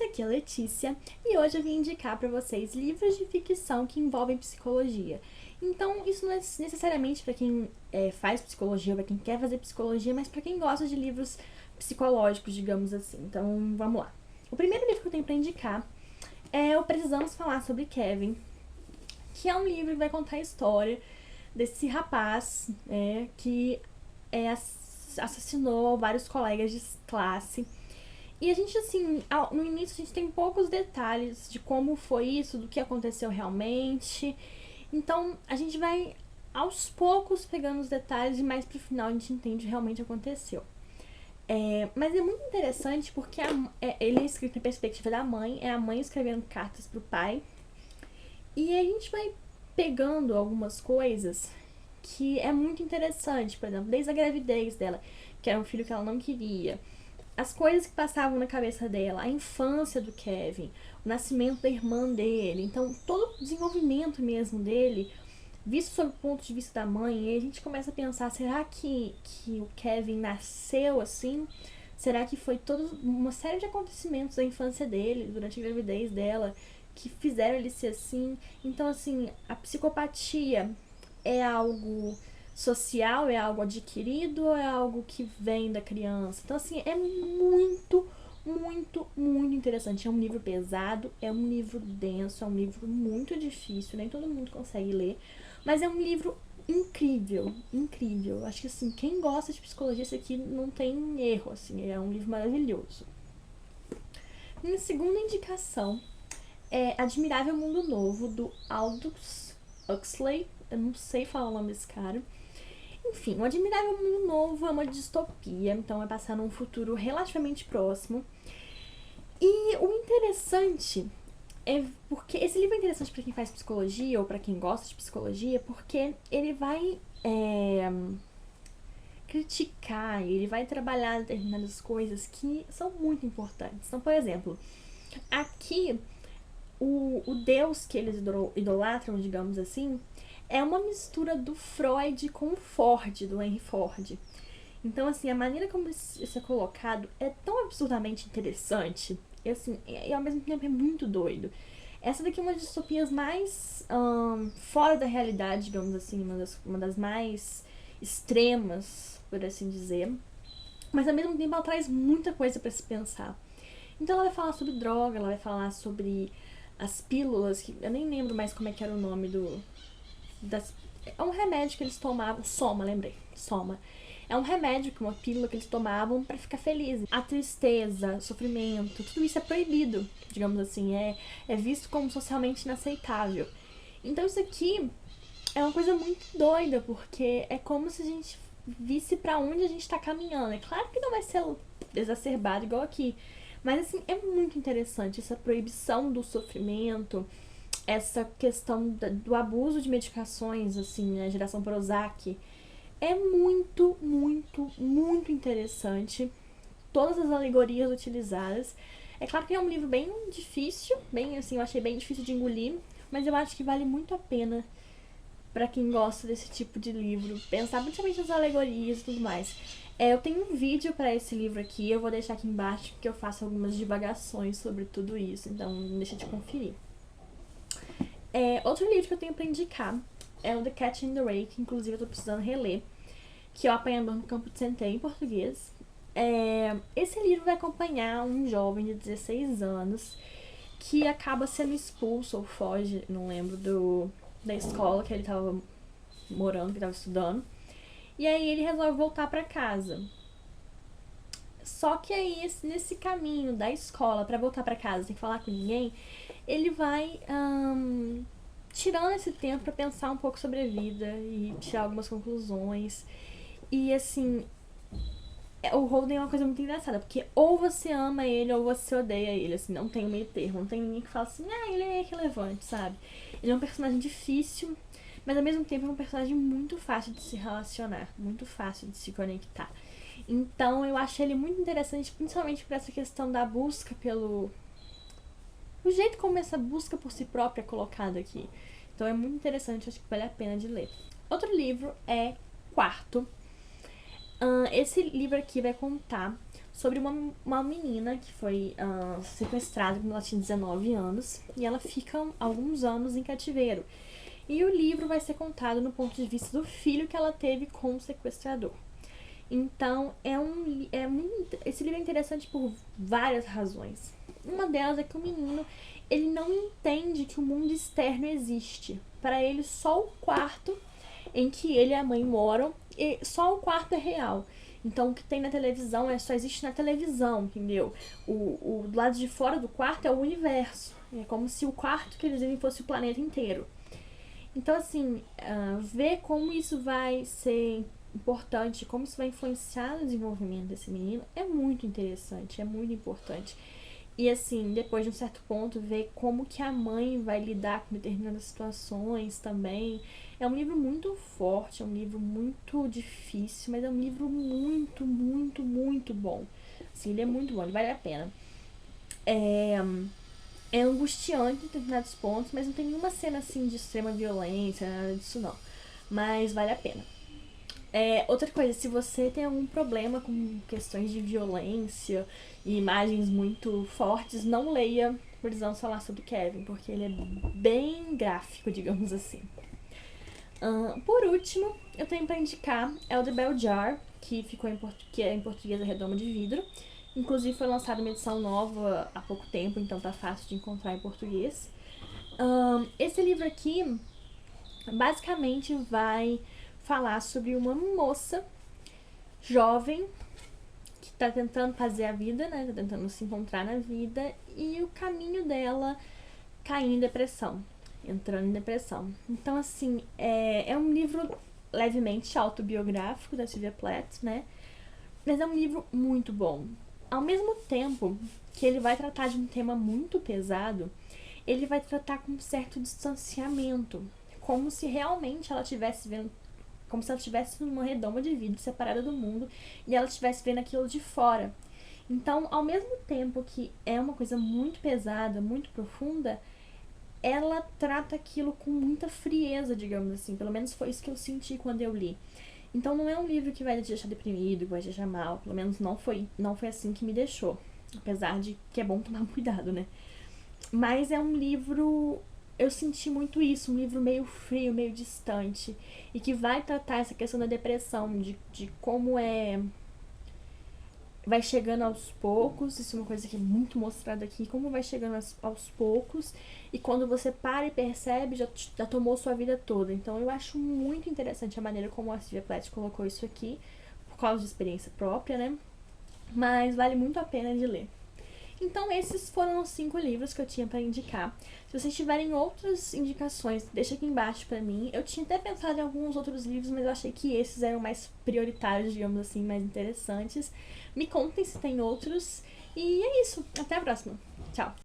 essa aqui é a Letícia e hoje eu vim indicar para vocês livros de ficção que envolvem psicologia. Então, isso não é necessariamente para quem faz psicologia, para quem quer fazer psicologia, mas para quem gosta de livros psicológicos, digamos assim. Então, vamos lá. O primeiro livro que eu tenho para indicar é o Precisamos Falar sobre Kevin, que é um livro que vai contar a história desse rapaz que assassinou vários colegas de classe. E a gente, assim, no início a gente tem poucos detalhes de como foi isso, do que aconteceu realmente. Então, a gente vai aos poucos pegando os detalhes e mais pro final a gente entende o que realmente aconteceu. Mas é muito interessante porque ele é escrito na perspectiva da mãe, é a mãe escrevendo cartas pro pai. E a gente vai pegando algumas coisas que é muito interessante, por exemplo, desde a gravidez dela, que era um filho que ela não queria, as coisas que passavam na cabeça dela, a infância do Kevin, o nascimento da irmã dele, então todo o desenvolvimento mesmo dele, visto sob o ponto de vista da mãe, e a gente começa a pensar, será que o Kevin nasceu assim? Será que foi toda uma série de acontecimentos da infância dele, durante a gravidez dela, que fizeram ele ser assim? Então, assim, a psicopatia é algo social, é algo adquirido ou é algo que vem da criança? Então, assim, é muito, muito, muito interessante. É um livro pesado, é um livro denso, é um livro muito difícil, nem todo mundo consegue ler, mas é um livro incrível, incrível. Acho que, assim, quem gosta de psicologia, esse aqui não tem erro, assim, é um livro maravilhoso. Minha segunda indicação é Admirável Mundo Novo, do Aldous Huxley. Eu não sei falar o nome desse cara. Enfim, o Admirável Mundo Novo é uma distopia, então vai passar num futuro relativamente próximo. E o interessante é porque esse livro é interessante para quem faz psicologia ou para quem gosta de psicologia, porque ele vai criticar, ele vai trabalhar determinadas coisas que são muito importantes. Então, por exemplo, aqui o Deus que eles idolatram, digamos assim, é uma mistura do Freud com o Ford, do Henry Ford. Então, assim, a maneira como isso é colocado é tão absurdamente interessante e, assim, ao mesmo tempo é muito doido. Essa daqui é uma das distopias mais fora da realidade, digamos assim, uma das mais extremas, por assim dizer. Mas, ao mesmo tempo, ela traz muita coisa para se pensar. Então, ela vai falar sobre droga, ela vai falar sobre as pílulas, que eu nem lembro mais como é que era o nome é um remédio que eles tomavam, Soma, lembrei, Soma. É um remédio, uma pílula que eles tomavam pra ficar felizes. A tristeza, o sofrimento, tudo isso é proibido, digamos assim, é visto como socialmente inaceitável. Então isso aqui é uma coisa muito doida, porque é como se a gente visse pra onde a gente tá caminhando. É claro que não vai ser exacerbado igual aqui, mas assim, é muito interessante essa proibição do sofrimento, essa questão do abuso de medicações, assim, a geração Prozac. É muito, muito, muito interessante. Todas as alegorias utilizadas. É claro que é um livro bem difícil, bem assim, eu achei bem difícil de engolir, mas eu acho que vale muito a pena pra quem gosta desse tipo de livro, pensar principalmente nas alegorias e tudo mais. Eu tenho um vídeo pra esse livro aqui, eu vou deixar aqui embaixo, porque eu faço algumas divagações sobre tudo isso, então não deixa de conferir. Outro livro que eu tenho pra indicar é o The Catcher in the Rye, que inclusive eu tô precisando reler, que é o Apanhador no Campo de Centeio, em português. Esse livro vai acompanhar um jovem de 16 anos que acaba sendo expulso ou foge, não lembro, da escola que ele tava morando, que ele tava estudando. E aí ele resolve voltar pra casa. Só que aí, nesse caminho da escola pra voltar pra casa sem falar com ninguém, ele vai tirando esse tempo pra pensar um pouco sobre a vida e tirar algumas conclusões. E assim, o Holden é uma coisa muito engraçada, porque ou você ama ele ou você odeia ele, assim, não tem meio termo, não tem ninguém que fala assim, ele é irrelevante, sabe? Ele é um personagem difícil, mas ao mesmo tempo é um personagem muito fácil de se relacionar, muito fácil de se conectar. Então eu acho ele muito interessante, principalmente por essa questão da busca pelo... o jeito como essa busca por si própria é colocada aqui. Então é muito interessante, acho que vale a pena de ler. Outro livro é Quarto. Esse livro aqui vai contar sobre uma menina que foi sequestrada quando ela tinha 19 anos e ela fica alguns anos em cativeiro. E o livro vai ser contado no ponto de vista do filho que ela teve com o sequestrador. Então, esse livro é interessante por várias razões. Uma delas é que o menino, ele não entende que o mundo externo existe. Para ele, só o quarto em que ele e a mãe moram, e só o quarto é real. Então, o que tem na televisão só existe na televisão, entendeu? O do lado de fora do quarto é o universo. É como se o quarto que eles vivem fosse o planeta inteiro. Então, assim, ver como isso vai ser importante, como isso vai influenciar no desenvolvimento desse menino é muito interessante, é muito importante. E assim, depois de um certo ponto, ver como que a mãe vai lidar com determinadas situações também. É um livro muito forte, é um livro muito difícil, mas é um livro muito, muito, muito bom. Assim, ele é muito bom, ele vale a pena. É angustiante em determinados pontos, mas não tem nenhuma cena assim de extrema violência, nada disso não. Mas vale a pena. Outra coisa, se você tem algum problema com questões de violência e imagens muito fortes, não leia Precisamos Falar sobre Kevin, porque ele é bem gráfico, digamos assim. Por último, eu tenho para indicar é o The Bell Jar, que é em português A Redoma de Vidro. Inclusive foi lançada uma edição nova há pouco tempo, então tá fácil de encontrar em português. Esse livro aqui basicamente vai falar sobre uma moça jovem que tá tentando fazer a vida, né? Tá tentando se encontrar na vida e o caminho dela cair em depressão, entrando em depressão. Então, assim, é um livro levemente autobiográfico da Sylvia Plath, né? Mas é um livro muito bom. Ao mesmo tempo que ele vai tratar de um tema muito pesado, ele vai tratar com um certo distanciamento, como se realmente ela estivesse vendo, como se ela estivesse numa redoma de vidro separada do mundo e ela estivesse vendo aquilo de fora. Então, ao mesmo tempo que é uma coisa muito pesada, muito profunda, ela trata aquilo com muita frieza, digamos assim. Pelo menos foi isso que eu senti quando eu li. Então não é um livro que vai te deixar deprimido, que vai te deixar mal. Pelo menos não foi assim que me deixou. Apesar de que é bom tomar cuidado, né? Mas é um livro, eu senti muito isso, um livro meio frio, meio distante. E que vai tratar essa questão da depressão, de como vai chegando aos poucos, isso é uma coisa que é muito mostrada aqui, como vai chegando aos poucos, e quando você para e percebe, já tomou sua vida toda. Então eu acho muito interessante a maneira como a Sylvia Plath colocou isso aqui, por causa de experiência própria, né? Mas vale muito a pena de ler. Então esses foram os 5 livros que eu tinha para indicar. Se vocês tiverem outras indicações, deixa aqui embaixo pra mim. Eu tinha até pensado em alguns outros livros, mas eu achei que esses eram mais prioritários, digamos assim, mais interessantes. Me contem se tem outros. E é isso. Até a próxima. Tchau.